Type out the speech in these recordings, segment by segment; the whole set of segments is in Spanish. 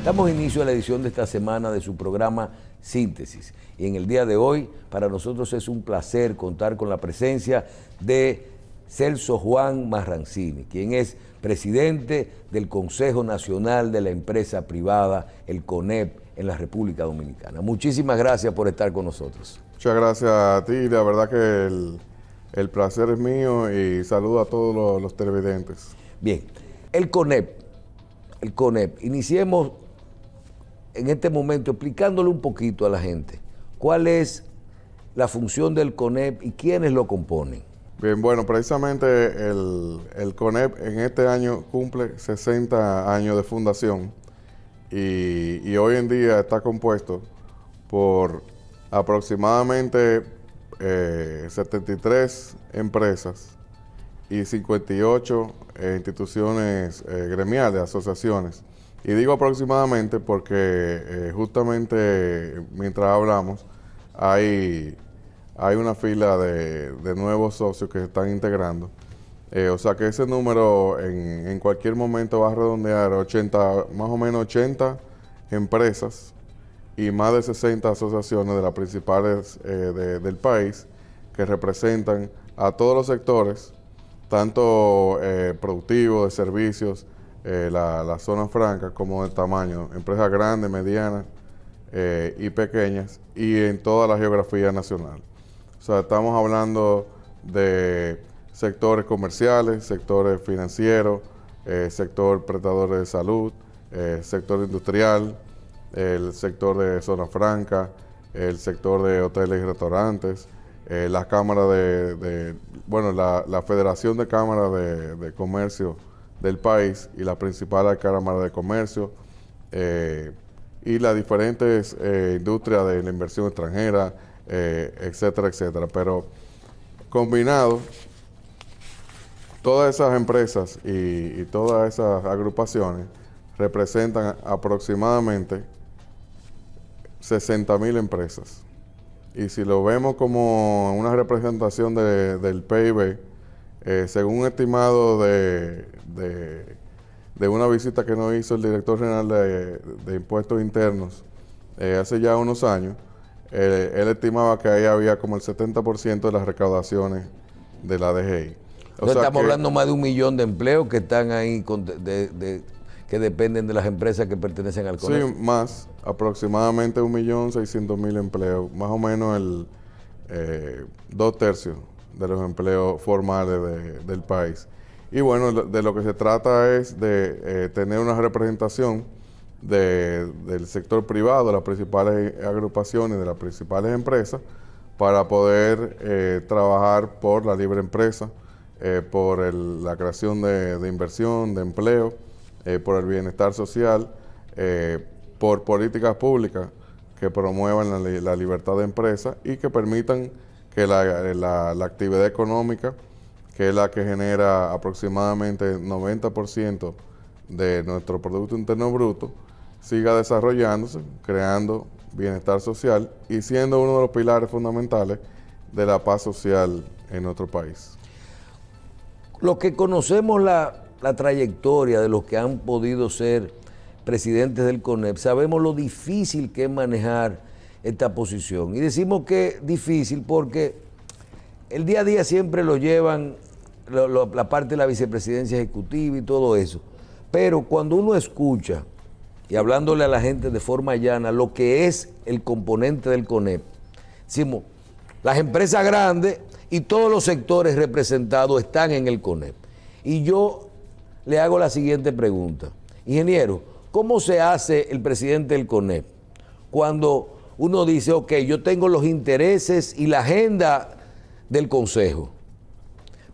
Damos inicio a la edición de esta semana de su programa Síntesis. Y en el día de hoy, para nosotros es un placer contar con la presencia de Celso Juan Marrancini, quien es presidente del Consejo Nacional de la Empresa Privada, el CONEP, en la República Dominicana. Muchísimas gracias por estar con nosotros. Muchas gracias a ti, la verdad que el placer es mío y saludo a todos los televidentes. Bien, el CONEP, iniciemos en este momento explicándole un poquito a la gente cuál es la función del CONEP y quiénes lo componen. Bien, bueno, precisamente el CONEP en este año cumple 60 años de fundación y hoy en día está compuesto por aproximadamente 73 empresas y 58 instituciones gremiales, asociaciones. Y digo aproximadamente porque justamente mientras hablamos hay una fila de nuevos socios que se están integrando. O sea que ese número en cualquier momento va a redondear 80, más o menos 80 empresas y más de 60 asociaciones de las principales del país que representan a todos los sectores, tanto productivos, de servicios, la zona franca como de tamaño, empresas grandes, medianas y pequeñas, y en toda la geografía nacional. O sea, estamos hablando de sectores comerciales, sectores financieros, sector prestadores de salud, sector industrial, el sector de zona franca, el sector de hoteles y restaurantes, la Cámara la Federación de Cámaras de Comercio del país y las principales cámaras de comercio y las diferentes industrias de la inversión extranjera, etcétera, etcétera. Pero combinado, todas esas empresas y todas esas agrupaciones representan aproximadamente 60,000 empresas. Y si lo vemos como una representación del PIB, según un estimado de una visita que nos hizo el director general de Impuestos Internos hace ya unos años, él estimaba que ahí había como el 70% de las recaudaciones de la DGI. Entonces estamos hablando más de 1 millón de empleos que están ahí, que dependen de las empresas que pertenecen al CONEP. Sí, más, aproximadamente 1.600.000 empleos, más o menos 2/3 de los empleos formales del país. Y bueno, de lo que se trata es de tener una representación del sector privado, de las principales agrupaciones, de las principales empresas, para poder trabajar por la libre empresa, por la creación de inversión, de empleo, por el bienestar social, por políticas públicas que promuevan la libertad de empresa y que permitan que la actividad económica, que es la que genera aproximadamente 90% de nuestro Producto Interno Bruto, siga desarrollándose, creando bienestar social y siendo uno de los pilares fundamentales de la paz social en nuestro país. Los que conocemos la trayectoria de los que han podido ser presidentes del CONEP, sabemos lo difícil que es manejar esta posición. Y decimos que es difícil porque el día a día siempre lo llevan la parte de la vicepresidencia ejecutiva y todo eso. Pero cuando uno escucha, y hablándole a la gente de forma llana, lo que es el componente del CONEP, decimos, las empresas grandes y todos los sectores representados están en el CONEP. Y yo le hago la siguiente pregunta. Ingeniero, ¿cómo se hace el presidente del CONEP cuando uno dice, ok, yo tengo los intereses y la agenda del Consejo,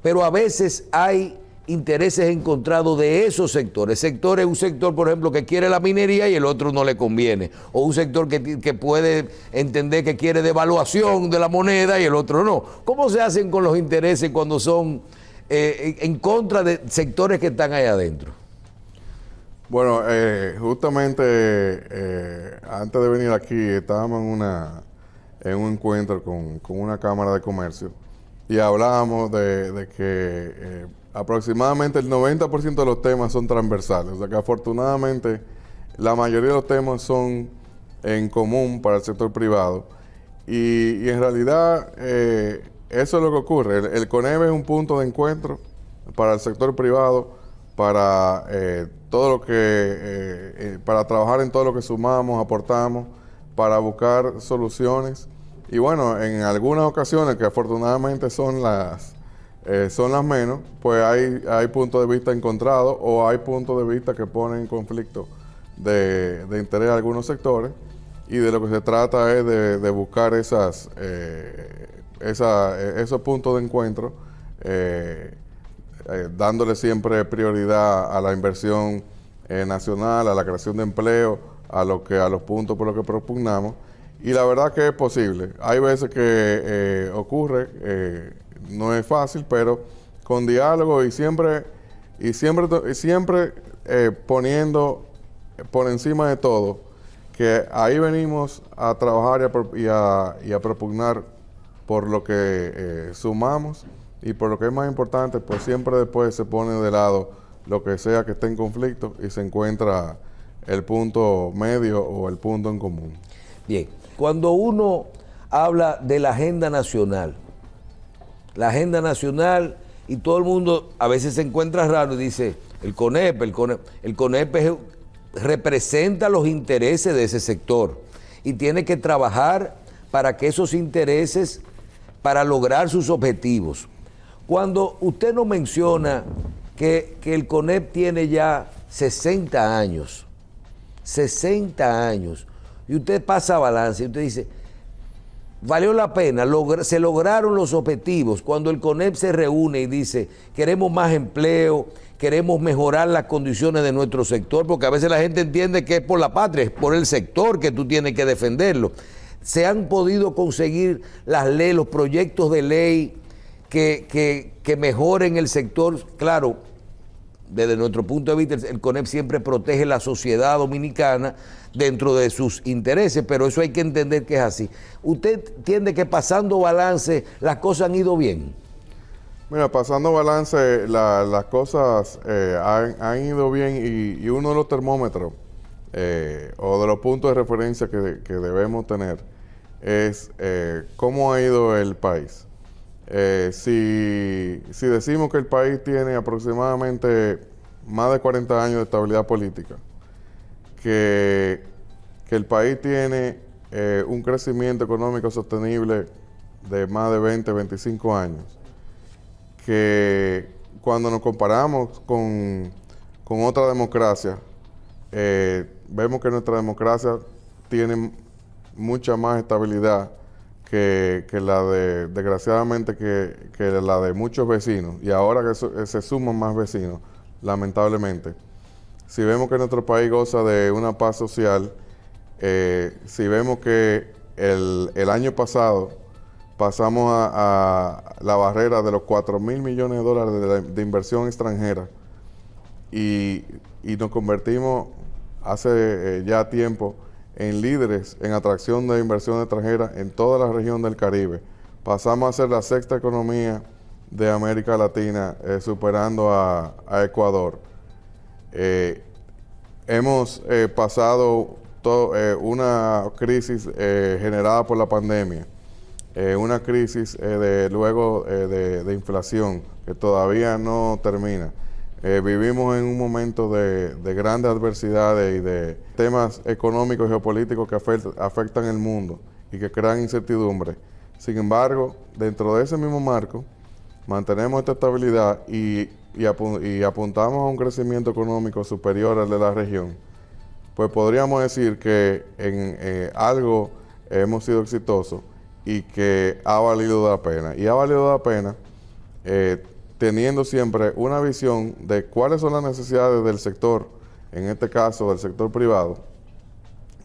pero a veces hay intereses encontrados de esos sectores? Un sector, por ejemplo, que quiere la minería y el otro no le conviene. O un sector que puede entender que quiere devaluación de la moneda y el otro no. ¿Cómo se hacen con los intereses cuando son en contra de sectores que están ahí adentro? Bueno, justamente antes de venir aquí estábamos en un encuentro con una cámara de comercio y hablábamos de que aproximadamente el 90% de los temas son transversales, o sea que afortunadamente la mayoría de los temas son en común para el sector privado y en realidad eso es lo que ocurre. El CONEP es un punto de encuentro para el sector privado, para todo lo que para trabajar en todo lo que sumamos, aportamos, para buscar soluciones. Y bueno, en algunas ocasiones, que afortunadamente son las menos, pues hay puntos de vista encontrados o hay puntos de vista que ponen en conflicto de interés a algunos sectores, y de lo que se trata es de buscar esos puntos de encuentro, dándole siempre prioridad a la inversión nacional, a la creación de empleo, a los puntos por los que propugnamos. Y la verdad que es posible. Hay veces que ocurre, no es fácil, pero con diálogo y siempre poniendo por encima de todo que ahí venimos a trabajar y a propugnar por lo que sumamos, y por lo que es más importante, pues siempre después se pone de lado lo que sea que esté en conflicto y se encuentra el punto medio o el punto en común. Bien, cuando uno habla de la agenda nacional y todo el mundo a veces se encuentra raro y dice, el CONEP representa los intereses de ese sector y tiene que trabajar para que esos intereses, para lograr sus objetivos. Cuando usted nos menciona que el CONEP tiene ya 60 años, y usted pasa balance y usted dice, valió la pena, se lograron los objetivos. Cuando el CONEP se reúne y dice, queremos más empleo, queremos mejorar las condiciones de nuestro sector, porque a veces la gente entiende que es por la patria, es por el sector que tú tienes que defenderlo. Se han podido conseguir las leyes, los proyectos de ley que mejoren el sector. Claro, desde nuestro punto de vista, el CONEP siempre protege la sociedad dominicana dentro de sus intereses, pero eso hay que entender que es así. ¿Usted entiende que pasando balance las cosas han ido bien? Mira, pasando balance, las cosas han ido bien, y uno de los termómetros o de los puntos de referencia que debemos tener es cómo ha ido el país. Si decimos que el país tiene aproximadamente más de 40 años de estabilidad política, que el país tiene un crecimiento económico sostenible de más de 20, 25 años, que cuando nos comparamos con otra democracia, vemos que nuestra democracia tiene mucha más estabilidad que la de, desgraciadamente, que la de muchos vecinos, y ahora que se suman más vecinos, lamentablemente. Si vemos que nuestro país goza de una paz social, si vemos que el año pasado pasamos a la barrera de los 4.000 millones de dólares de inversión extranjera, y nos convertimos hace ya tiempo en líderes en atracción de inversión extranjera en toda la región del Caribe. Pasamos a ser la sexta economía de América Latina, superando a Ecuador. Hemos pasado una crisis generada por la pandemia, una crisis luego de inflación que todavía no termina. Vivimos en un momento de grandes adversidades y de temas económicos y geopolíticos que afectan el mundo y que crean incertidumbre. Sin embargo, dentro de ese mismo marco, mantenemos esta estabilidad y apuntamos a un crecimiento económico superior al de la región. Pues podríamos decir que en algo hemos sido exitosos y que ha valido la pena. Y ha valido la pena teniendo siempre una visión de cuáles son las necesidades del sector, en este caso del sector privado,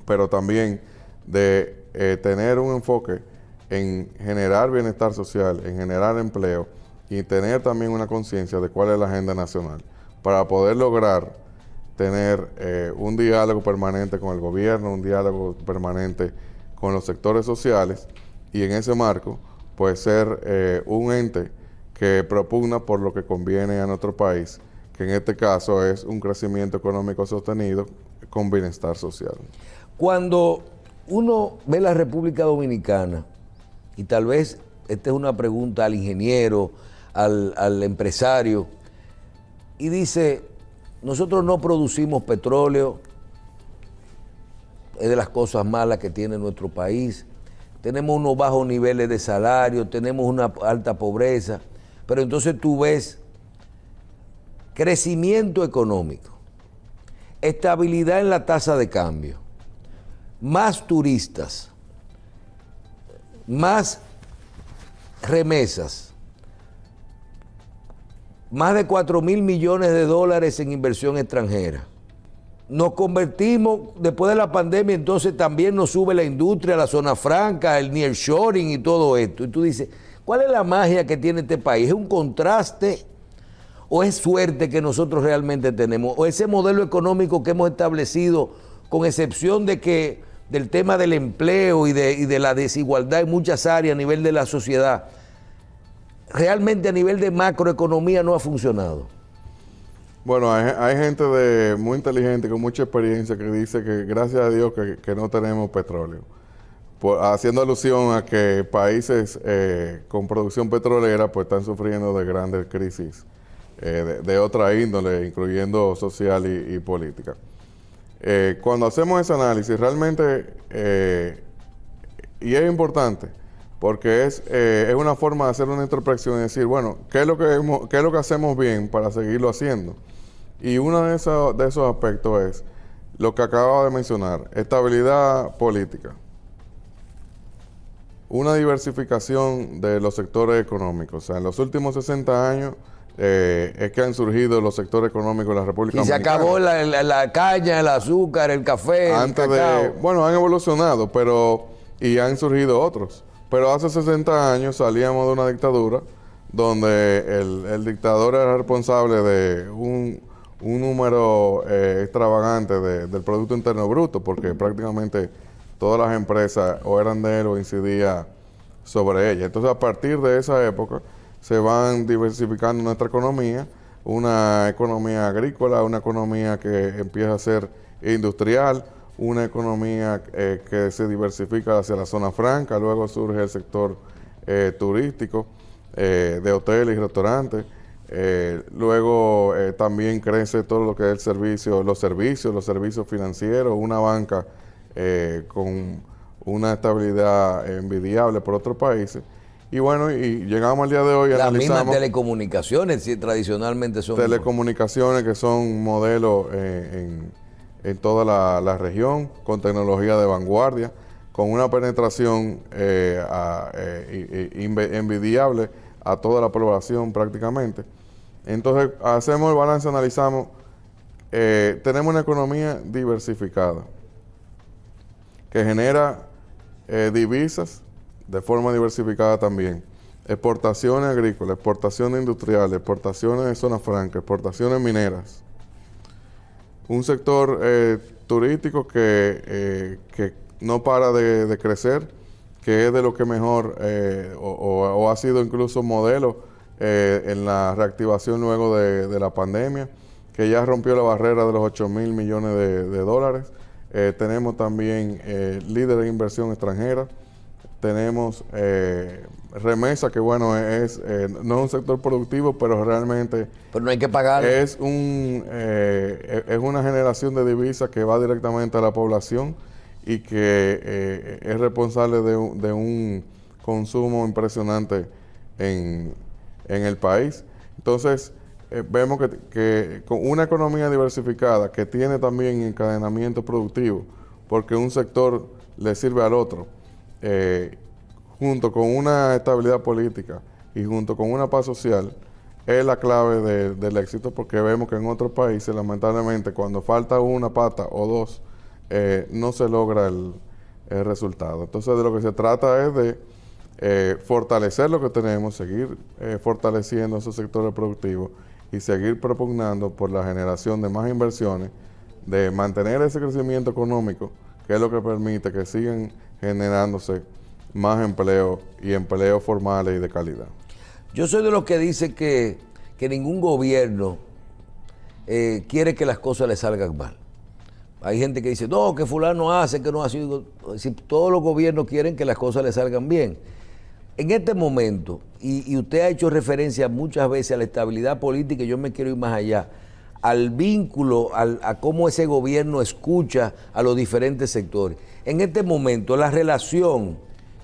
pero también de tener un enfoque en generar bienestar social, en generar empleo, y tener también una conciencia de cuál es la agenda nacional, para poder lograr tener un diálogo permanente con el gobierno, un diálogo permanente con los sectores sociales, y en ese marco, pues ser un ente que propugna por lo que conviene a nuestro país, que en este caso es un crecimiento económico sostenido con bienestar social. Cuando uno ve la República Dominicana, y tal vez esta es una pregunta al ingeniero, al empresario, y dice, nosotros no producimos petróleo, es de las cosas malas que tiene nuestro país, tenemos unos bajos niveles de salario, tenemos una alta pobreza, pero entonces tú ves crecimiento económico, estabilidad en la tasa de cambio, más turistas, más remesas, más de 4.000 millones de dólares en inversión extranjera. Nos convertimos, después de la pandemia, entonces también nos sube la industria, la zona franca, el nearshoring y todo esto. Y tú dices, ¿cuál es la magia que tiene este país? ¿Es un contraste o es suerte que nosotros realmente tenemos? ¿O ese modelo económico que hemos establecido, con excepción de que del tema del empleo y de la desigualdad en muchas áreas a nivel de la sociedad, realmente a nivel de macroeconomía no ha funcionado? Bueno, hay gente muy inteligente, con mucha experiencia, que dice que gracias a Dios que no tenemos petróleo. Haciendo alusión a que países con producción petrolera pues están sufriendo de grandes crisis de otra índole, incluyendo social y política. Cuando hacemos ese análisis, realmente, y es importante, porque es una forma de hacer una introspección y decir, bueno, ¿qué es lo que hacemos bien para seguirlo haciendo? Y uno de esos aspectos es lo que acababa de mencionar, estabilidad política, una diversificación de los sectores económicos. O sea, en los últimos 60 años es que han surgido los sectores económicos de la República Dominicana. Y se acabó la caña, el azúcar, el café, el cacao. Bueno, han evolucionado, y han surgido otros. Pero hace 60 años salíamos de una dictadura donde el dictador era responsable de un número extravagante del Producto Interno Bruto, porque prácticamente todas las empresas o eran de él o incidía sobre ella. Entonces, a partir de esa época, se van diversificando nuestra economía, una economía agrícola, una economía que empieza a ser industrial, una economía que se diversifica hacia la zona franca, luego surge el sector turístico, de hoteles y restaurantes, luego también crece todo lo que es los servicios financieros, una banca con una estabilidad envidiable por otros países. Y bueno, y llegamos al día de hoy, analizamos... Las mismas telecomunicaciones, sí, tradicionalmente son... Telecomunicaciones que son modelos en toda la región, con tecnología de vanguardia, con una penetración envidiable a toda la población prácticamente. Entonces, hacemos el balance, analizamos, tenemos una economía diversificada que genera divisas de forma diversificada también, exportaciones agrícolas, exportaciones industriales, exportaciones de zona franca, exportaciones mineras, un sector turístico que no para de crecer, que es de lo que mejor o ha sido incluso modelo en la reactivación luego de la pandemia, que ya rompió la barrera de los 8.000 millones de dólares. Tenemos también líder de inversión extranjera. Tenemos remesa, que bueno, no es un sector productivo, pero realmente... Pero no hay que pagar. Es una generación de divisas que va directamente a la población y que es responsable de un consumo impresionante en el país. Entonces, vemos que con una economía diversificada que tiene también encadenamiento productivo, porque un sector le sirve al otro, junto con una estabilidad política y junto con una paz social, es la clave del éxito, porque vemos que en otros países, lamentablemente, cuando falta una pata o dos, no se logra el resultado. Entonces, de lo que se trata es de fortalecer lo que tenemos, seguir fortaleciendo esos sectores productivos y seguir propugnando por la generación de más inversiones, de mantener ese crecimiento económico, que es lo que permite que sigan generándose más empleo y empleos formales y de calidad. Yo soy de los que dice que ningún gobierno quiere que las cosas le salgan mal. Hay gente que dice, no, que fulano hace, que no hace. Digo, si todos los gobiernos quieren que las cosas les salgan bien. En este momento, y usted ha hecho referencia muchas veces a la estabilidad política, y yo me quiero ir más allá, al vínculo, a cómo ese gobierno escucha a los diferentes sectores. En este momento, la relación,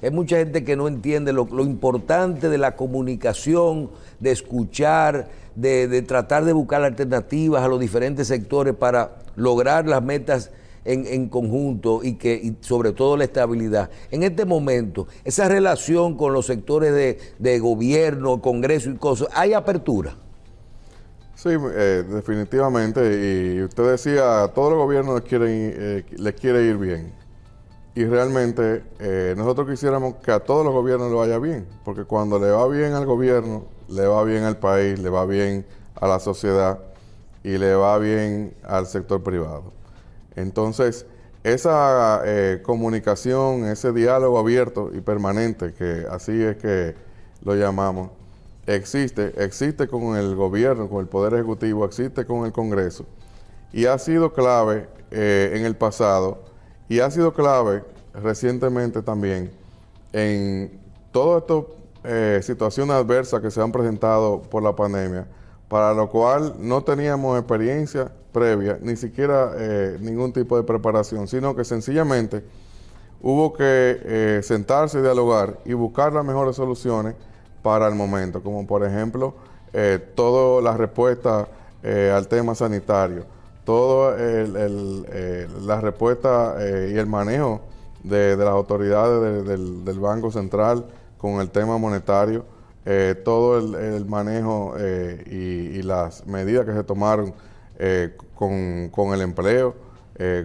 hay mucha gente que no entiende lo importante de la comunicación, de escuchar, de tratar de buscar alternativas a los diferentes sectores para lograr las metas en conjunto y sobre todo la estabilidad. En este momento, esa relación con los sectores de gobierno, Congreso y cosas, ¿hay apertura? Sí, definitivamente. Y usted decía, a todos los gobiernos les quiere ir bien. Y realmente nosotros quisiéramos que a todos los gobiernos le vaya bien, porque cuando le va bien al gobierno, le va bien al país, le va bien a la sociedad y le va bien al sector privado. Entonces, esa comunicación, ese diálogo abierto y permanente, que así es que lo llamamos, existe con el gobierno, con el Poder Ejecutivo, existe con el Congreso, y ha sido clave en el pasado, y ha sido clave recientemente también en todas estas situaciones adversas que se han presentado por la pandemia, para lo cual no teníamos experiencia previa, ni siquiera ningún tipo de preparación, sino que sencillamente hubo que sentarse y dialogar y buscar las mejores soluciones para el momento, como por ejemplo toda la respuesta al tema sanitario, toda la respuesta y el manejo de las autoridades del Banco Central con el tema monetario, todo el manejo y las medidas que se tomaron con el empleo,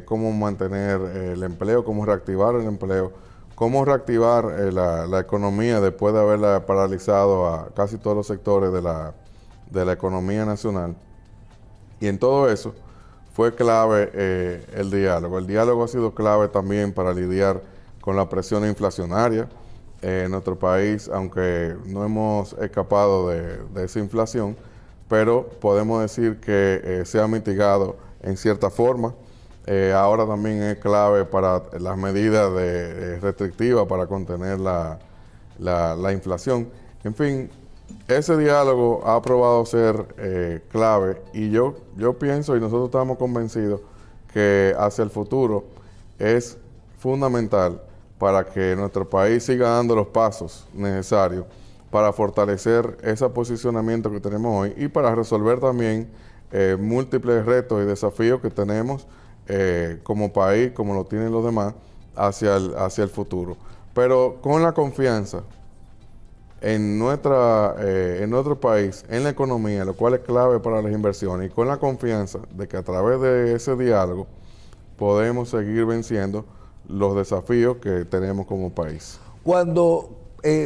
cómo mantener el empleo, cómo reactivar el empleo, cómo reactivar la economía después de haberla paralizado a casi todos los sectores de la economía nacional. Y en todo eso fue clave el diálogo. El diálogo ha sido clave también para lidiar con la presión inflacionaria en nuestro país, aunque no hemos escapado de esa inflación, pero podemos decir que se ha mitigado en cierta forma. Ahora también es clave para las medidas restrictivas para contener la inflación. En fin, ese diálogo ha probado ser clave, y yo pienso, y nosotros estamos convencidos, que hacia el futuro es fundamental para que nuestro país siga dando los pasos necesarios para fortalecer ese posicionamiento que tenemos hoy y para resolver también múltiples retos y desafíos que tenemos como país, como lo tienen los demás, hacia el futuro. Pero con la confianza en nuestro país, en la economía, lo cual es clave para las inversiones, y con la confianza de que a través de ese diálogo podemos seguir venciendo los desafíos que tenemos como país. Cuando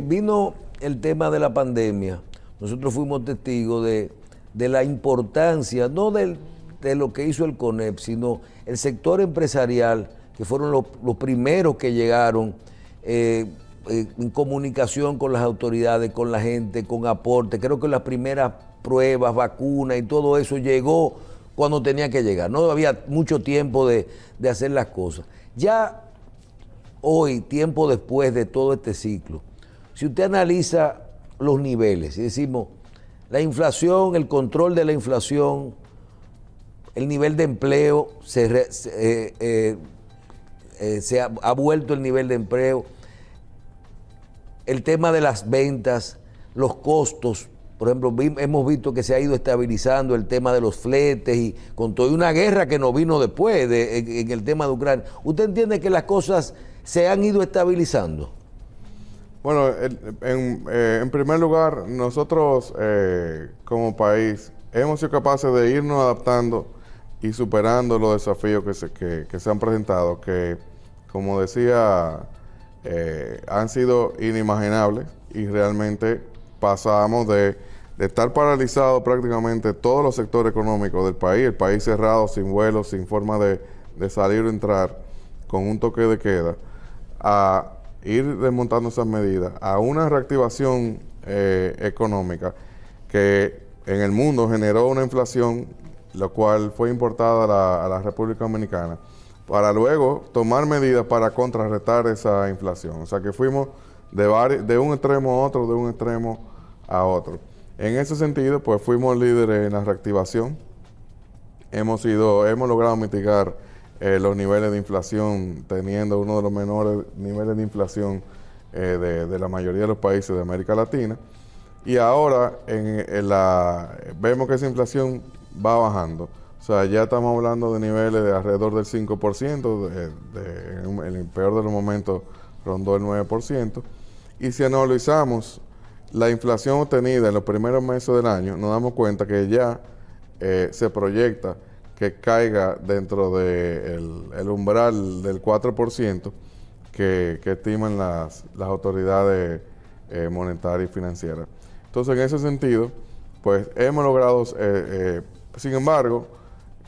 vino el tema de la pandemia, nosotros fuimos testigos de la importancia, no de lo que hizo el CONEP, sino el sector empresarial, que fueron los primeros que llegaron en comunicación con las autoridades, con la gente, con aporte. Creo que las primeras pruebas, vacunas y todo eso llegó cuando tenía que llegar. No había mucho tiempo de hacer las cosas. Ya hoy, tiempo después de todo este ciclo, si usted analiza los niveles y decimos la inflación, el control de la inflación, el nivel de empleo, se ha vuelto el nivel de empleo, el tema de las ventas, los costos. Por ejemplo, hemos visto que se ha ido estabilizando el tema de los fletes y con toda una guerra que nos vino después en el tema de Ucrania. ¿Usted entiende que las cosas se han ido estabilizando? Bueno, en primer lugar, nosotros como país hemos sido capaces de irnos adaptando y superando los desafíos que se han presentado, que, como decía, han sido inimaginables, y realmente pasamos de estar paralizados prácticamente todos los sectores económicos del país, el país cerrado, sin vuelos, sin forma de salir o entrar, con un toque de queda, a ir desmontando esas medidas, a una reactivación económica que en el mundo generó una inflación lo cual fue importada a la República Dominicana, para luego tomar medidas para contrarrestar esa inflación. O sea que fuimos de un extremo a otro, de un extremo a otro. En ese sentido, pues fuimos líderes en la reactivación. Hemos logrado mitigar los niveles de inflación, teniendo uno de los menores niveles de inflación de la mayoría de los países de América Latina. Y ahora vemos que esa inflación va bajando. O sea, ya estamos hablando de niveles de alrededor del 5%, en el peor de los momentos rondó el 9%. Y si analizamos la inflación obtenida en los primeros meses del año, nos damos cuenta que ya se proyecta que caiga dentro del umbral del 4% que estiman las autoridades monetarias y financieras. Entonces, en ese sentido, pues hemos logrado, sin embargo,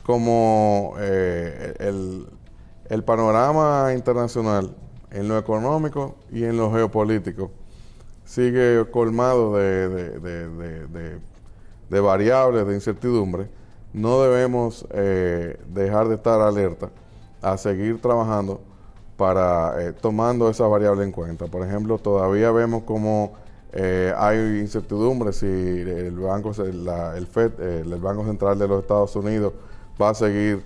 como el panorama internacional en lo económico y en lo geopolítico sigue colmado de variables, de incertidumbre, no debemos dejar de estar alerta a seguir trabajando para tomando esa variable en cuenta. Por ejemplo, todavía vemos como hay incertidumbre si el FED, el Banco Central de los Estados Unidos, va a seguir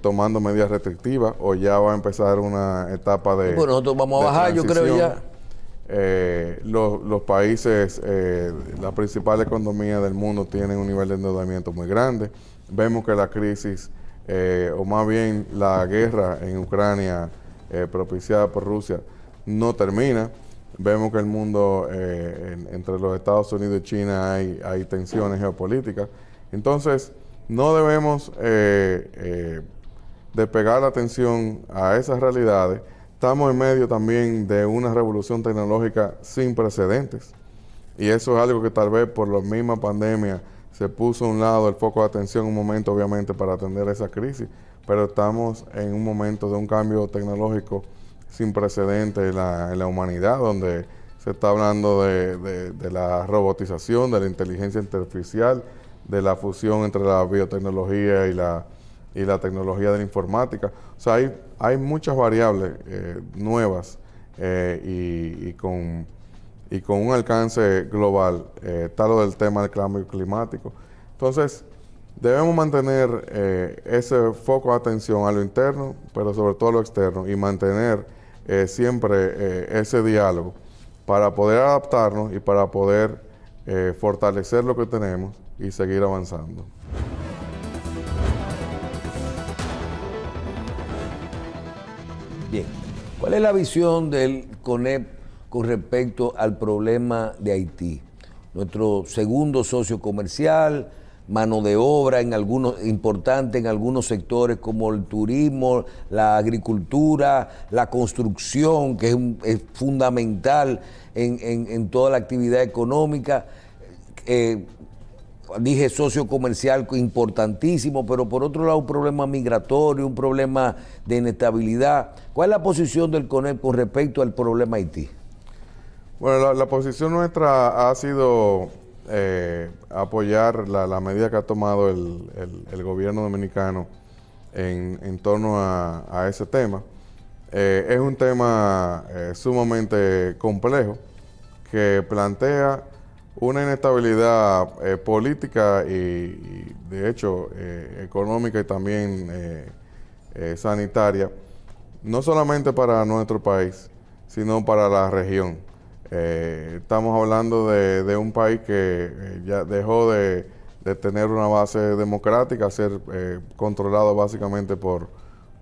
tomando medidas restrictivas o ya va a empezar una etapa de Bueno, nosotros vamos a bajar, yo creo ya. Los países, las principales economías del mundo tienen un nivel de endeudamiento muy grande. Vemos que la crisis, o más bien la guerra en Ucrania propiciada por Rusia, no termina. Vemos que el mundo, entre los Estados Unidos y China, hay tensiones geopolíticas. Entonces, no debemos despegar la atención a esas realidades. Estamos en medio también de una revolución tecnológica sin precedentes. Y eso es algo que tal vez por la misma pandemia se puso a un lado el foco de atención un momento, obviamente, para atender esa crisis. Pero estamos en un momento de un cambio tecnológico sin precedentes en la humanidad, donde se está hablando de la robotización, de la inteligencia artificial, de la fusión entre la biotecnología y la tecnología de la informática. O sea, hay muchas variables nuevas y con un alcance global. Está lo del tema del cambio climático. Entonces, debemos mantener ese foco de atención a lo interno, pero sobre todo a lo externo, y mantener siempre ese diálogo para poder adaptarnos y para poder fortalecer lo que tenemos y seguir avanzando. Bien, ¿cuál es la visión del CONEP con respecto al problema de Haití? Nuestro segundo socio comercial, mano de obra importante en algunos sectores como el turismo, la agricultura, la construcción, que es fundamental en toda la actividad económica. Dije socio comercial importantísimo, pero por otro lado un problema migratorio, un problema de inestabilidad. ¿Cuál es la posición del CONEP con respecto al problema Haití? Bueno, la posición nuestra ha sido apoyar la medida que ha tomado el gobierno dominicano en torno a ese tema. Es un tema sumamente complejo que plantea una inestabilidad política y de hecho económica y también sanitaria, no solamente para nuestro país, sino para la región. Estamos hablando de un país que ya dejó de tener una base democrática, ser controlado básicamente por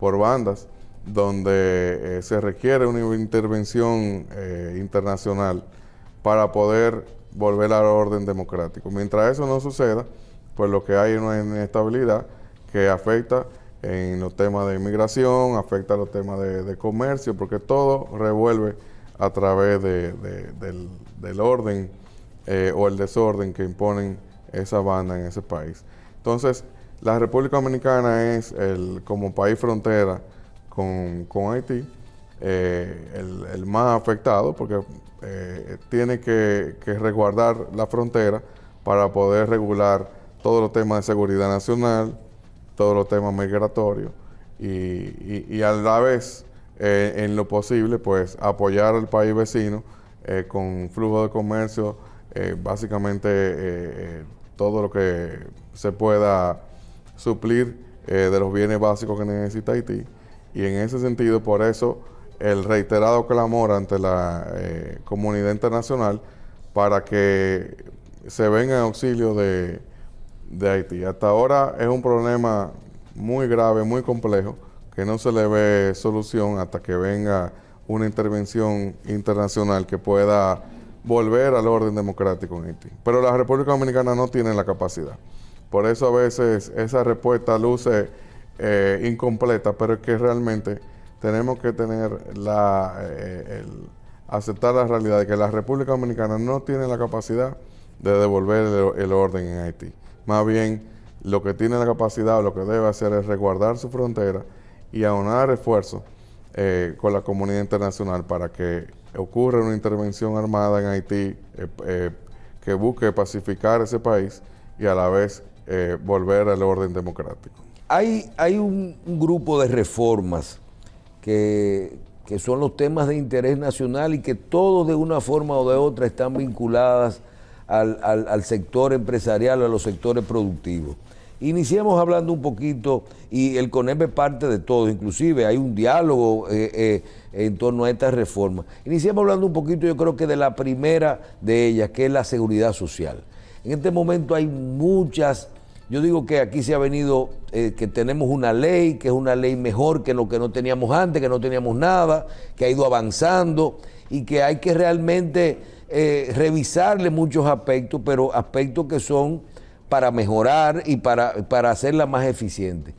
bandas, donde se requiere una intervención internacional para poder volver al orden democrático. Mientras eso no suceda, pues lo que hay es una inestabilidad que afecta en los temas de inmigración, afecta los temas de comercio, porque todo revuelve a través del orden o el desorden que imponen esa banda en ese país. Entonces, la República Dominicana es como país frontera con Haití, el más afectado, porque tiene que resguardar la frontera para poder regular todos los temas de seguridad nacional, todos los temas migratorios y a la vez, en lo posible, pues apoyar al país vecino con flujo de comercio, básicamente todo lo que se pueda suplir de los bienes básicos que necesita Haití. Y en ese sentido, por eso, el reiterado clamor ante la comunidad internacional para que se venga en auxilio de Haití. Hasta ahora es un problema muy grave, muy complejo, que no se le ve solución hasta que venga una intervención internacional que pueda volver al orden democrático en Haití. Pero la República Dominicana no tiene la capacidad. Por eso a veces esa respuesta luce incompleta, pero es que realmente tenemos que tener aceptar la realidad de que la República Dominicana no tiene la capacidad de devolver el orden en Haití. Más bien, lo que tiene la capacidad o lo que debe hacer es resguardar su frontera y aunar esfuerzos con la comunidad internacional para que ocurra una intervención armada en Haití que busque pacificar ese país y a la vez volver al orden democrático. Hay un grupo de reformas que son los temas de interés nacional y que todos de una forma o de otra están vinculadas al sector empresarial, a los sectores productivos. Iniciemos hablando un poquito, y el CONEP es parte de todo, inclusive hay un diálogo en torno a estas reformas. Iniciemos hablando un poquito, yo creo que de la primera de ellas, que es la seguridad social. En este momento hay muchas, yo digo que aquí se ha venido, que tenemos una ley, que es una ley mejor que lo que no teníamos antes, que no teníamos nada, que ha ido avanzando y que hay que realmente revisarle muchos aspectos, pero aspectos que son para mejorar y para hacerla más eficiente.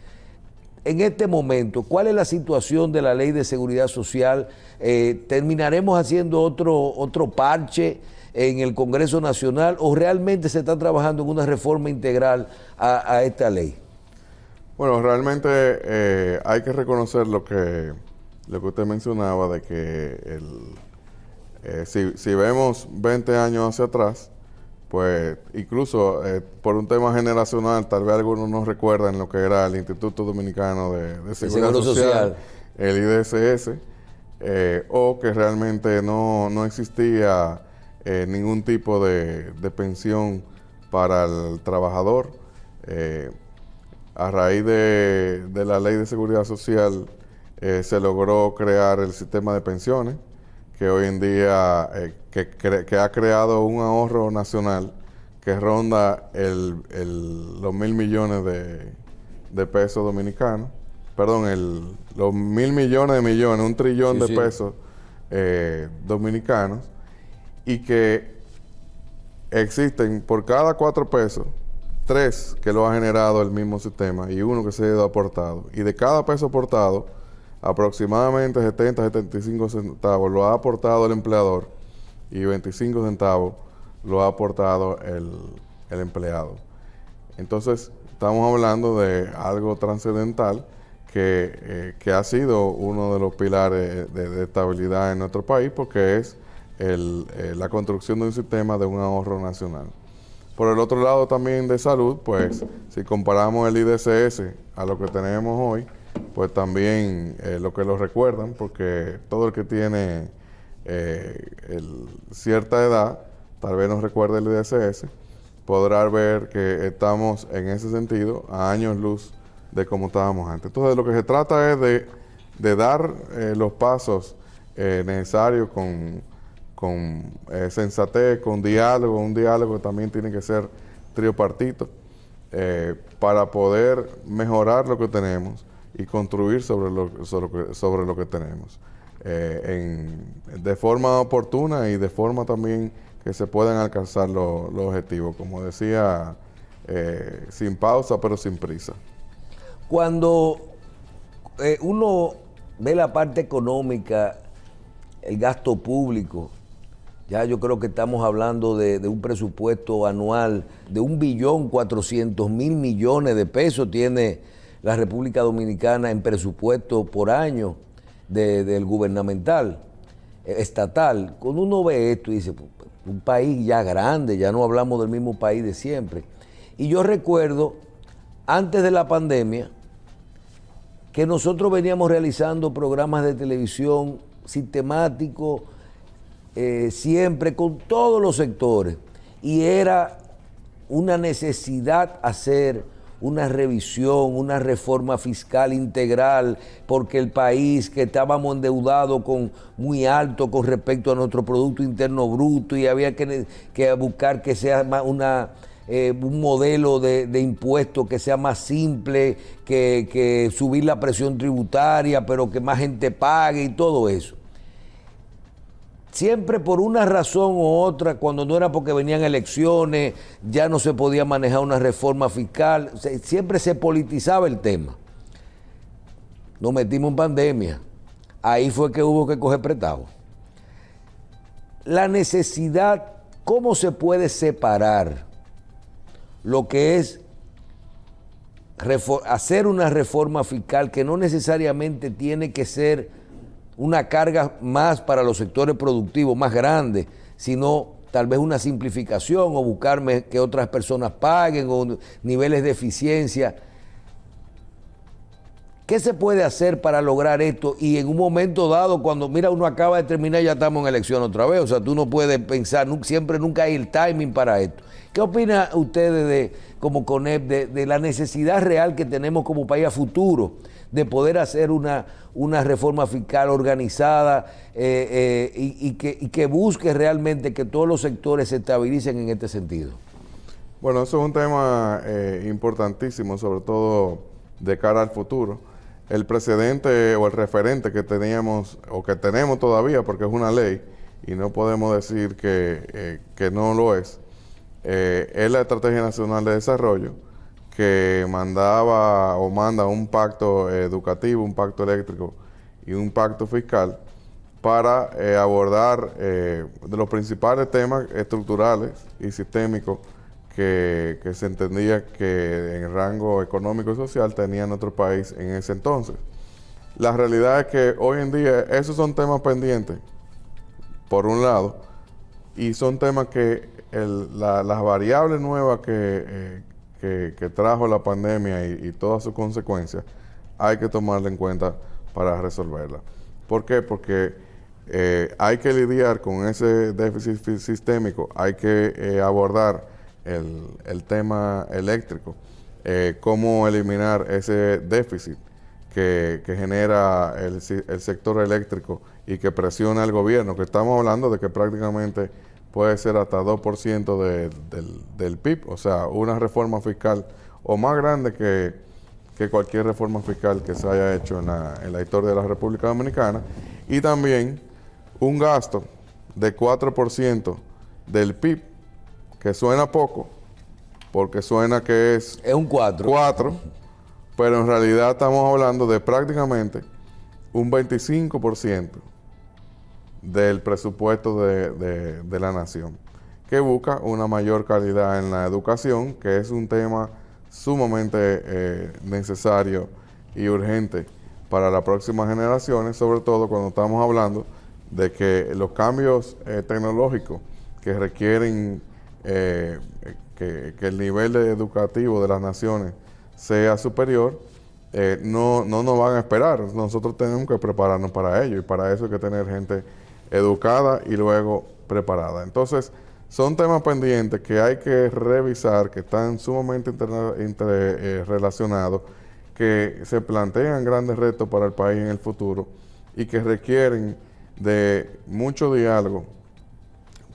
En este momento, ¿cuál es la situación de la Ley de Seguridad Social? ¿Terminaremos haciendo otro parche en el Congreso Nacional o realmente se está trabajando en una reforma integral a esta ley? Bueno, realmente hay que reconocer lo que usted mencionaba, de que si vemos 20 años hacia atrás, pues incluso por un tema generacional, tal vez algunos no recuerdan lo que era el Instituto Dominicano de Seguridad Social, el IDSS, o que realmente no existía ningún tipo de pensión para el trabajador. A raíz de la Ley de Seguridad Social se logró crear el sistema de pensiones, que hoy en día que ha creado un ahorro nacional que ronda los 1.000 millones de pesos dominicanos, perdón, los 1.000 millones de millones, 1 trillón de pesos dominicanos, y que existen por cada 4 pesos, 3 que lo ha generado el mismo sistema y 1 que se ha ido aportado. Y de cada peso aportado, aproximadamente 70-75 centavos lo ha aportado el empleador y 25 centavos lo ha aportado el empleado. Entonces, estamos hablando de algo trascendental que ha sido uno de los pilares de estabilidad en nuestro país, porque es la construcción de un sistema de un ahorro nacional. Por el otro lado también de salud, pues si comparamos el IDSS a lo que tenemos hoy, pues también lo que lo recuerdan, porque todo el que tiene cierta edad, tal vez no recuerde el IDSS, podrá ver que estamos en ese sentido a años luz de cómo estábamos antes. Entonces lo que se trata es de dar los pasos necesarios con sensatez, con diálogo. Un diálogo también tiene que ser tripartito para poder mejorar lo que tenemos y construir sobre lo que tenemos de forma oportuna y de forma también que se puedan alcanzar los objetivos, como decía, sin pausa pero sin prisa. Cuando uno ve la parte económica, el gasto público, ya yo creo que estamos hablando de un presupuesto anual de 1.400.000 millones de pesos tiene la República Dominicana en presupuesto por año del gubernamental, estatal. Cuando uno ve esto y dice, un país ya grande, ya no hablamos del mismo país de siempre. Y yo recuerdo, antes de la pandemia, que nosotros veníamos realizando programas de televisión sistemáticos, siempre con todos los sectores. Y era una necesidad hacer una revisión, una reforma fiscal integral, porque el país, que estábamos endeudados muy alto con respecto a nuestro Producto Interno Bruto, y había que buscar que sea más un modelo de impuestos que sea más simple, que subir la presión tributaria, pero que más gente pague y todo eso. Siempre por una razón u otra, cuando no era porque venían elecciones, ya no se podía manejar una reforma fiscal, siempre se politizaba el tema. Nos metimos en pandemia, ahí fue que hubo que coger prestado. La necesidad, ¿cómo se puede separar lo que es hacer una reforma fiscal que no necesariamente tiene que ser una carga más para los sectores productivos más grandes, sino tal vez una simplificación o buscarme que otras personas paguen o niveles de eficiencia? ¿Qué se puede hacer para lograr esto? Y en un momento dado, cuando mira, uno acaba de terminar, ya estamos en elección otra vez. O sea, tú no puedes pensar, nunca hay el timing para esto. ¿Qué opinan ustedes como CONEP de la necesidad real que tenemos como país a futuro de poder hacer una reforma fiscal organizada y que busque realmente que todos los sectores se estabilicen en este sentido? Bueno, eso es un tema importantísimo, sobre todo de cara al futuro. El precedente o el referente que teníamos o que tenemos todavía, porque es una ley y no podemos decir que no lo es la Estrategia Nacional de Desarrollo, que mandaba o manda un pacto educativo, un pacto eléctrico y un pacto fiscal para abordar de los principales temas estructurales y sistémicos que se entendía que en el rango económico y social tenía nuestro país en ese entonces. La realidad es que hoy en día esos son temas pendientes, por un lado, y son temas que las variables nuevas que trajo la pandemia y todas sus consecuencias, hay que tomarla en cuenta para resolverla. ¿Por qué? Porque hay que lidiar con ese déficit sistémico, hay que abordar el tema eléctrico, cómo eliminar ese déficit que genera el sector eléctrico y que presiona al gobierno, que estamos hablando de que prácticamente puede ser hasta 2% del PIB, o sea, una reforma fiscal o más grande que cualquier reforma fiscal que se haya hecho en la historia de la República Dominicana, y también un gasto de 4% del PIB, que suena poco, porque suena que es un 4, pero en realidad estamos hablando de prácticamente un 25% del presupuesto de la nación, que busca una mayor calidad en la educación, que es un tema sumamente necesario y urgente para las próximas generaciones, sobre todo cuando estamos hablando de que los cambios tecnológicos que requieren que el nivel educativo de las naciones sea superior, no nos van a esperar. Nosotros tenemos que prepararnos para ello, y para eso hay que tener gente educada y luego preparada. Entonces, son temas pendientes que hay que revisar, que están sumamente relacionados, que se plantean grandes retos para el país en el futuro y que requieren de mucho diálogo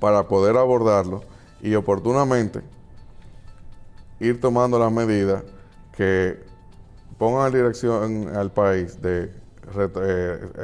para poder abordarlo y oportunamente ir tomando las medidas que pongan en dirección al país de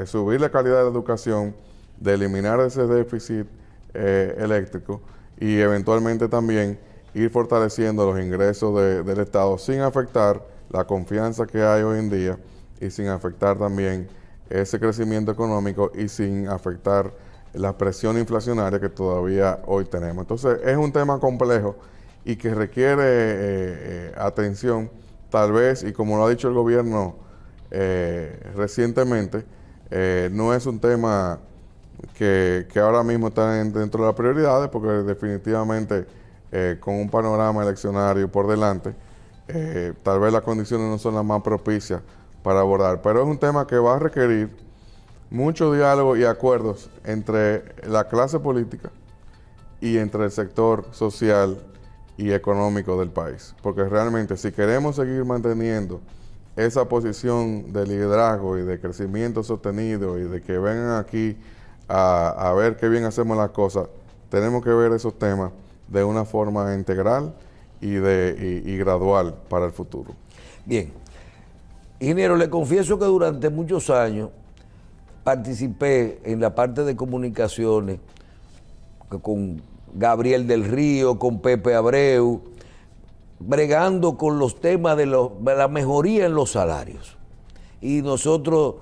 subir la calidad de la educación, de eliminar ese déficit eléctrico y eventualmente también ir fortaleciendo los ingresos del Estado sin afectar la confianza que hay hoy en día y sin afectar también ese crecimiento económico y sin afectar la presión inflacionaria que todavía hoy tenemos. Entonces, es un tema complejo y que requiere atención, tal vez, y como lo ha dicho el gobierno recientemente, no es un tema que ahora mismo está dentro de las prioridades, porque definitivamente con un panorama eleccionario por delante, tal vez las condiciones no son las más propicias para abordar, pero es un tema que va a requerir mucho diálogo y acuerdos entre la clase política y entre el sector social y económico del país, porque realmente si queremos seguir manteniendo esa posición de liderazgo y de crecimiento sostenido y de que vengan aquí a ver qué bien hacemos las cosas, tenemos que ver esos temas de una forma integral y gradual para el futuro. Bien, ingeniero, le confieso que durante muchos años participé en la parte de comunicaciones con Gabriel del Río, con Pepe Abreu, bregando con los temas de la mejoría en los salarios. Y nosotros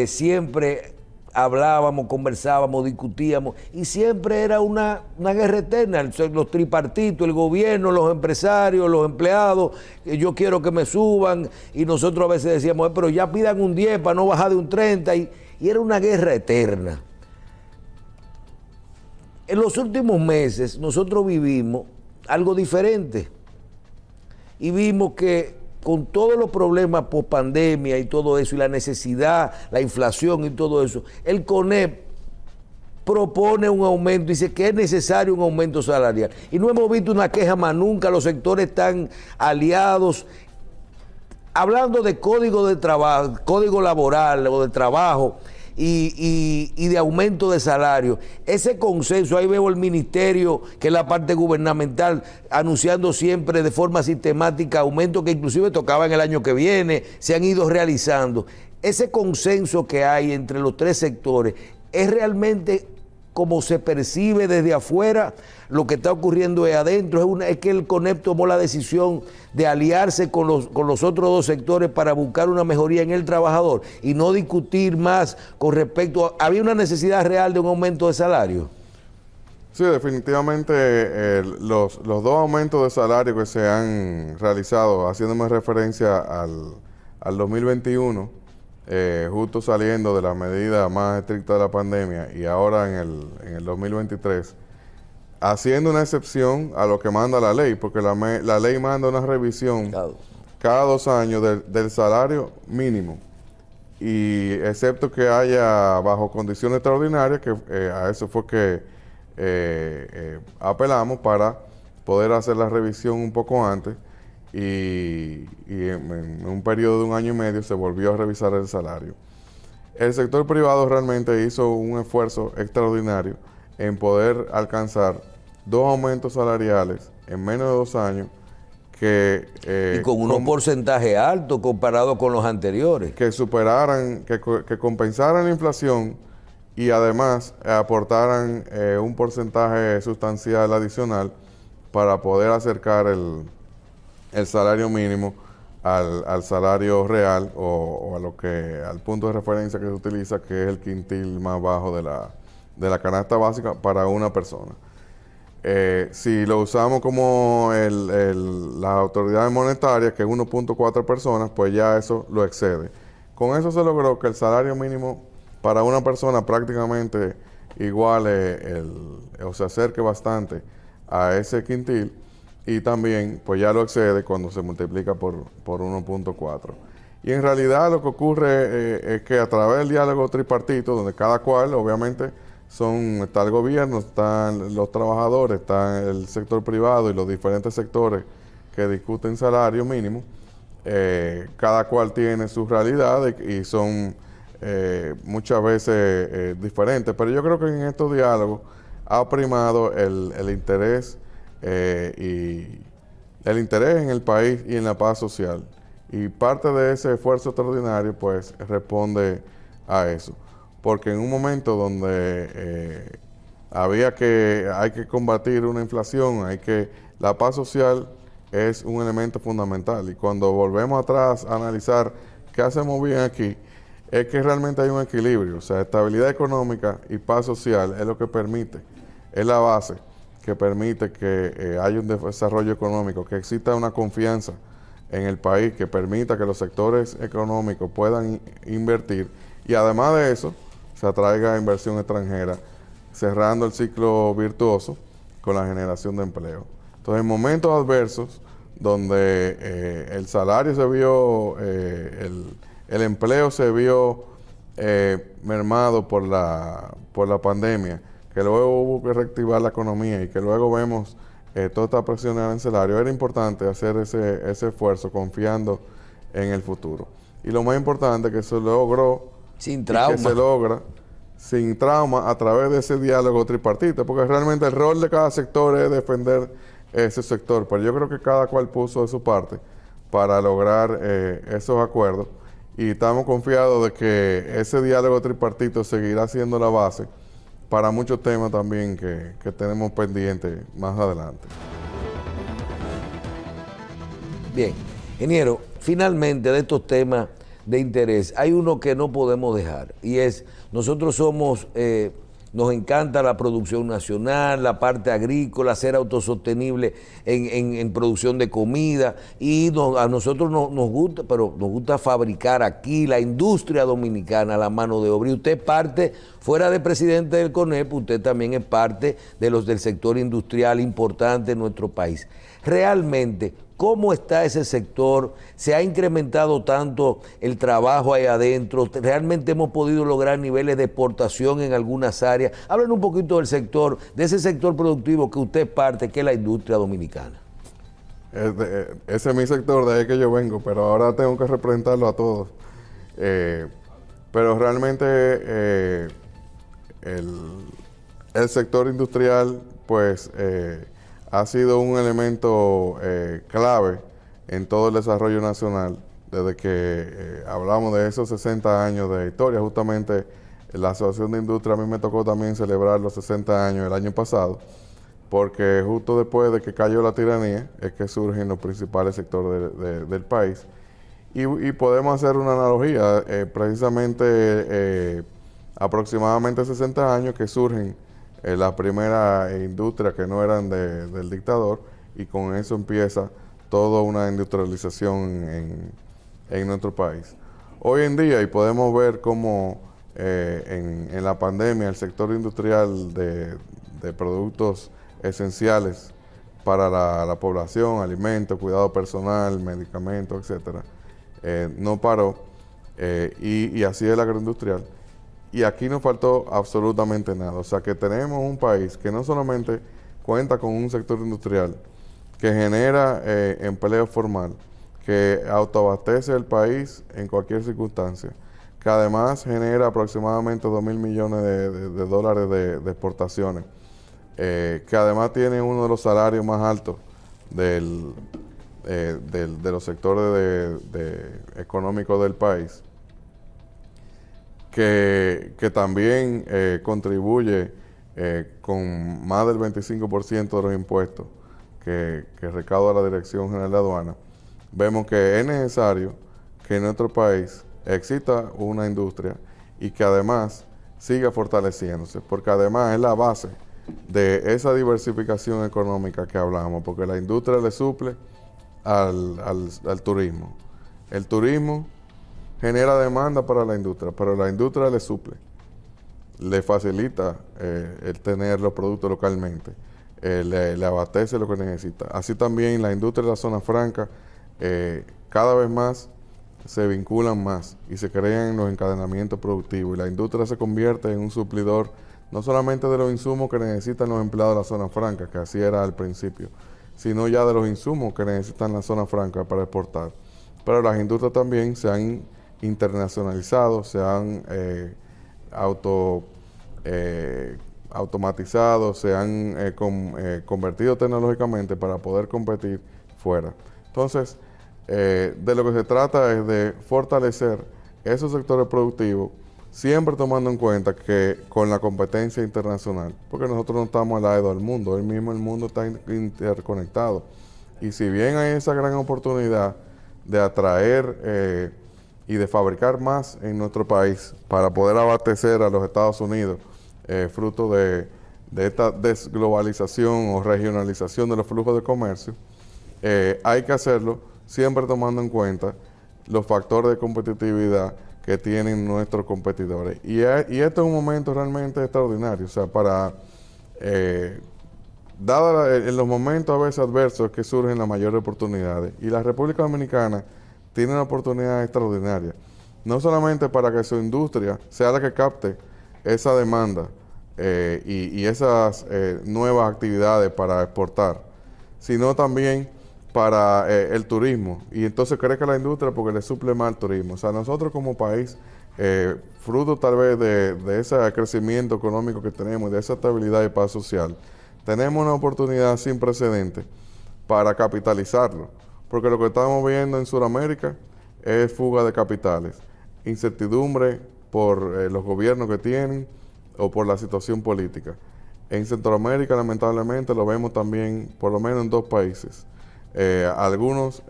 siempre hablábamos, conversábamos, discutíamos, y siempre era una guerra eterna, los tripartitos, el gobierno, los empresarios, los empleados, yo quiero que me suban, y nosotros a veces decíamos, pero ya pidan un 10 para no bajar de un 30, y era una guerra eterna. En los últimos meses nosotros vivimos algo diferente, y vimos que con todos los problemas post pandemia y todo eso, y la necesidad, la inflación y todo eso, el CONEP propone un aumento, dice que es necesario un aumento salarial. Y no hemos visto una queja más nunca, los sectores están aliados. Hablando de código de trabajo, código laboral o de trabajo y de aumento de salario, ese consenso, ahí veo el ministerio, que es la parte gubernamental, anunciando siempre de forma sistemática aumentos que inclusive tocaban el año que viene, se han ido realizando. Ese consenso que hay entre los tres sectores, ¿es realmente como se percibe desde afuera? Lo que está ocurriendo es adentro, es que el CONEP tomó la decisión de aliarse con los otros dos sectores para buscar una mejoría en el trabajador y no discutir más con respecto a, ¿había una necesidad real de un aumento de salario? Sí, definitivamente los dos aumentos de salario que se han realizado, haciéndome referencia al 2021, justo saliendo de la medida más estricta de la pandemia, y ahora en el 2023, haciendo una excepción a lo que manda la ley, porque la ley manda una revisión cada 2 años del salario mínimo, y excepto que haya bajo condiciones extraordinarias, que a eso fue que apelamos para poder hacer la revisión un poco antes, y en un periodo de 1 año y medio se volvió a revisar el salario. El sector privado realmente hizo un esfuerzo extraordinario en poder alcanzar 2 aumentos salariales en menos de 2 años y con unos porcentajes altos comparado con los anteriores. Que superaran, que compensaran la inflación y además aportaran un porcentaje sustancial adicional para poder acercar el salario mínimo al salario real o al punto de referencia que se utiliza, que es el quintil más bajo de la canasta básica para una persona. Si lo usamos como las autoridades monetarias, que es 1.4 personas, pues ya eso lo excede. Con eso se logró que el salario mínimo para una persona prácticamente iguale o se acerque bastante a ese quintil, y también pues ya lo excede cuando se multiplica por 1.4. Y en realidad lo que ocurre es que a través del diálogo tripartito, donde cada cual obviamente está el gobierno, están los trabajadores, está el sector privado y los diferentes sectores que discuten salario mínimo, cada cual tiene sus realidades y son muchas veces diferentes, pero yo creo que en estos diálogos ha primado el interés y el interés en el país y en la paz social, y parte de ese esfuerzo extraordinario pues responde a eso, porque en un momento donde hay que combatir una inflación, la paz social es un elemento fundamental, y cuando volvemos atrás a analizar qué hacemos bien aquí, es que realmente hay un equilibrio, o sea, estabilidad económica y paz social es lo que permite, es la base que permite que haya un desarrollo económico, que exista una confianza en el país, que permita que los sectores económicos puedan invertir, y además de eso se atraiga inversión extranjera, cerrando el ciclo virtuoso con la generación de empleo. Entonces, en momentos adversos, donde el salario se vio, el empleo se vio mermado por la pandemia, que luego hubo que reactivar la economía y que luego vemos toda esta presión arancelaria, era importante hacer ese esfuerzo confiando en el futuro. Y lo más importante que se logró, sin trauma, que se logra sin trauma a través de ese diálogo tripartito, porque realmente el rol de cada sector es defender ese sector, pero yo creo que cada cual puso de su parte para lograr esos acuerdos, y estamos confiados de que ese diálogo tripartito seguirá siendo la base para muchos temas también que tenemos pendientes más adelante. Bien, ingeniero, finalmente de estos temas de interés, hay uno que no podemos dejar, y es, nosotros somos, nos encanta la producción nacional, la parte agrícola, ser autosostenible en producción de comida, y a nosotros nos gusta, pero nos gusta fabricar aquí, la industria dominicana, la mano de obra, y usted parte, fuera de presidente del CONEP, usted también es parte de los del sector industrial importante en nuestro país. Realmente, ¿cómo está ese sector? ¿Se ha incrementado tanto el trabajo ahí adentro? ¿Realmente hemos podido lograr niveles de exportación en algunas áreas? Hablen un poquito del sector, de ese sector productivo que usted parte, que es la industria dominicana. Ese es mi sector, de ahí que yo vengo, pero ahora tengo que representarlo a todos. Pero realmente el sector industrial, pues, ha sido un elemento clave en todo el desarrollo nacional, desde que hablamos de esos 60 años de historia. Justamente la Asociación de Industria, a mí me tocó también celebrar los 60 años el año pasado, porque justo después de que cayó la tiranía es que surgen los principales sectores del país. Y podemos hacer una analogía, precisamente aproximadamente 60 años que surgen la primera industria que no eran del dictador, y con eso empieza toda una industrialización en nuestro país. Hoy en día, y podemos ver cómo en la pandemia el sector industrial de productos esenciales para la población, alimentos, cuidado personal, medicamentos, etcétera, no paró, y así es la agroindustrial. Y aquí no faltó absolutamente nada. O sea que tenemos un país que no solamente cuenta con un sector industrial que genera empleo formal, que autoabastece el país en cualquier circunstancia, que además genera aproximadamente 2.000 millones de dólares de exportaciones, que además tiene uno de los salarios más altos de los sectores económicos del país, que también contribuye con más del 25% de los impuestos que recauda la Dirección General de Aduanas. Vemos que es necesario que en nuestro país exista una industria y que además siga fortaleciéndose, porque además es la base de esa diversificación económica que hablamos, porque la industria le suple al turismo. El turismo genera demanda para la industria, pero la industria le suple, le facilita el tener los productos localmente, le abastece lo que necesita. Así también la industria de la zona franca cada vez más se vinculan más y se crean los encadenamientos productivos, y la industria se convierte en un suplidor no solamente de los insumos que necesitan los empleados de la zona franca, que así era al principio, sino ya de los insumos que necesitan la zona franca para exportar. Pero las industrias también se han internacionalizado, se han automatizado, se han convertido tecnológicamente para poder competir fuera. Entonces, de lo que se trata es de fortalecer esos sectores productivos, siempre tomando en cuenta que con la competencia internacional, porque nosotros no estamos al lado del mundo, el mundo está interconectado. Y si bien hay esa gran oportunidad de atraer y de fabricar más en nuestro país para poder abastecer a los Estados Unidos, fruto de esta desglobalización o regionalización de los flujos de comercio, hay que hacerlo siempre tomando en cuenta los factores de competitividad que tienen nuestros competidores. Y esto es un momento realmente extraordinario, o sea, para dado en los momentos a veces adversos que surgen las mayores oportunidades. Y la República Dominicana tiene una oportunidad extraordinaria, no solamente para que su industria sea la que capte esa demanda y esas nuevas actividades para exportar, sino también para el turismo. Y entonces crezca la industria porque le suple más al turismo. O sea, nosotros como país, fruto tal vez de ese crecimiento económico que tenemos, de esa estabilidad y paz social, tenemos una oportunidad sin precedentes para capitalizarlo. Porque lo que estamos viendo en Sudamérica es fuga de capitales, incertidumbre por los gobiernos que tienen o por la situación política. En Centroamérica, lamentablemente, lo vemos también, por lo menos en 2 países. Algunos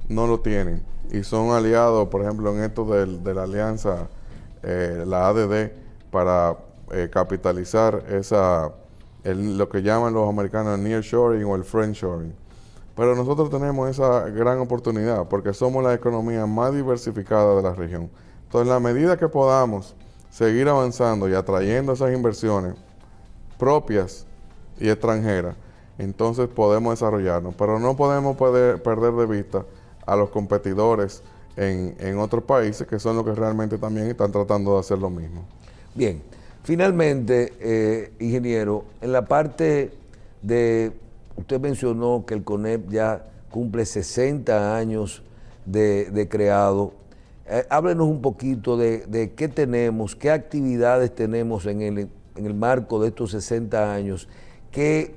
no lo tienen y son aliados, por ejemplo, en esto de la alianza, la ADD, para capitalizar lo que llaman los americanos el nearshoring o el friendshoring. Pero nosotros tenemos esa gran oportunidad porque somos la economía más diversificada de la región. Entonces, en la medida que podamos seguir avanzando y atrayendo esas inversiones propias y extranjeras, entonces podemos desarrollarnos. Pero no podemos perder de vista a los competidores en otros países que son los que realmente también están tratando de hacer lo mismo. Bien, finalmente, ingeniero, en la parte de, usted mencionó que el CONEP ya cumple 60 años de creado. Háblenos un poquito de qué tenemos, qué actividades tenemos en el marco de estos 60 años,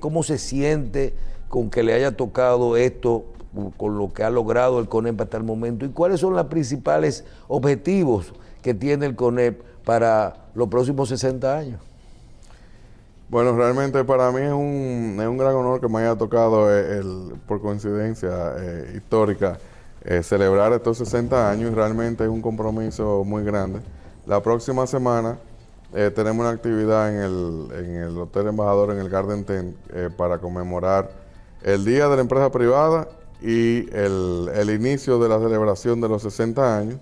cómo se siente con que le haya tocado esto, con lo que ha logrado el CONEP hasta el momento, y cuáles son los principales objetivos que tiene el CONEP para los próximos 60 años. Bueno, realmente para mí es un gran honor que me haya tocado, por coincidencia histórica, celebrar estos 60 años, y realmente es un compromiso muy grande. La próxima semana tenemos una actividad en el Hotel Embajador, en el Garden Tent, para conmemorar el Día de la Empresa Privada y el inicio de la celebración de los 60 años,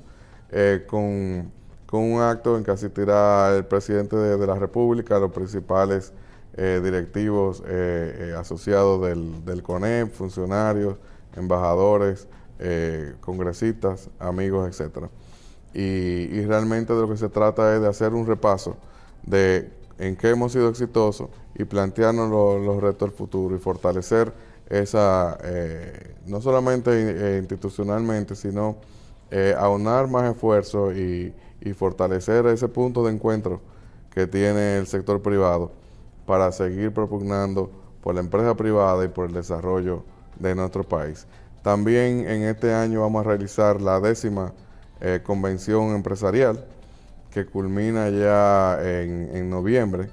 con un acto en que asistirá el presidente de la República, los principales directivos asociados del CONEP, funcionarios, embajadores, congresistas, amigos, etcétera. Y realmente de lo que se trata es de hacer un repaso de en qué hemos sido exitosos y plantearnos los retos del futuro y fortalecer esa, no solamente institucionalmente, sino aunar más esfuerzos y fortalecer ese punto de encuentro que tiene el sector privado para seguir propugnando por la empresa privada y por el desarrollo de nuestro país. También en este año vamos a realizar la 10ª convención empresarial, que culmina ya en noviembre.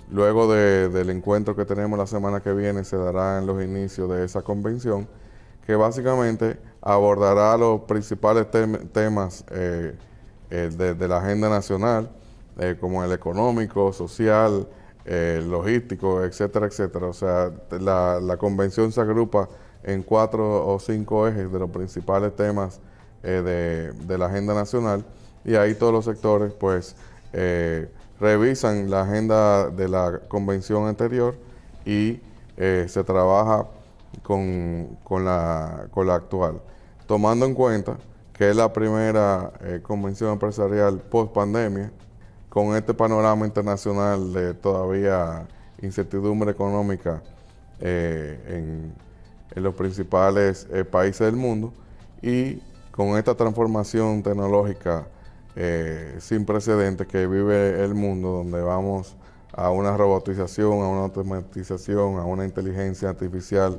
Luego del encuentro que tenemos la semana que viene, se darán los inicios de esa convención, que básicamente abordará los principales temas de la agenda nacional, como el económico, social, logístico, etcétera, etcétera. O sea, la convención se agrupa en 4 o 5 ejes de los principales temas de la agenda nacional, y ahí todos los sectores pues revisan la agenda de la convención anterior y se trabaja con la actual, tomando en cuenta que es la primera convención empresarial post pandemia, con este panorama internacional de todavía incertidumbre económica en los principales países del mundo, y con esta transformación tecnológica sin precedentes que vive el mundo, donde vamos a una robotización, a una automatización, a una inteligencia artificial,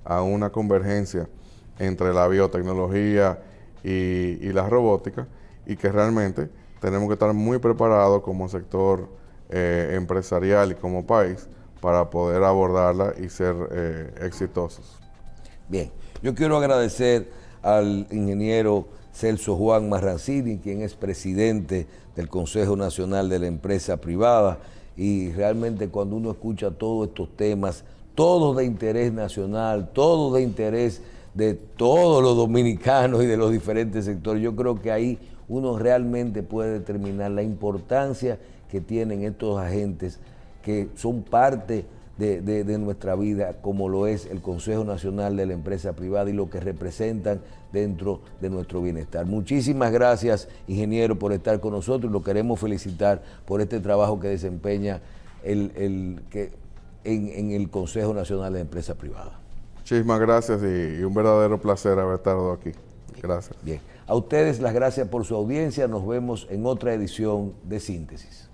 a una convergencia entre la biotecnología y la robótica, y que realmente tenemos que estar muy preparados como sector empresarial y como país para poder abordarla y ser exitosos. Bien, yo quiero agradecer al ingeniero Celso Juan Marrancini, quien es presidente del Consejo Nacional de la Empresa Privada, y realmente cuando uno escucha todos estos temas, todos de interés nacional, todos de interés de todos los dominicanos y de los diferentes sectores, yo creo que ahí uno realmente puede determinar la importancia que tienen estos agentes, que son parte de nuestra vida, como lo es el Consejo Nacional de la Empresa Privada y lo que representan dentro de nuestro bienestar. Muchísimas gracias, ingeniero, por estar con nosotros y lo queremos felicitar por este trabajo que desempeña en el Consejo Nacional de la Empresa Privada. Muchísimas gracias y un verdadero placer haber estado aquí. Gracias. Bien, a ustedes las gracias por su audiencia. Nos vemos en otra edición de Síntesis.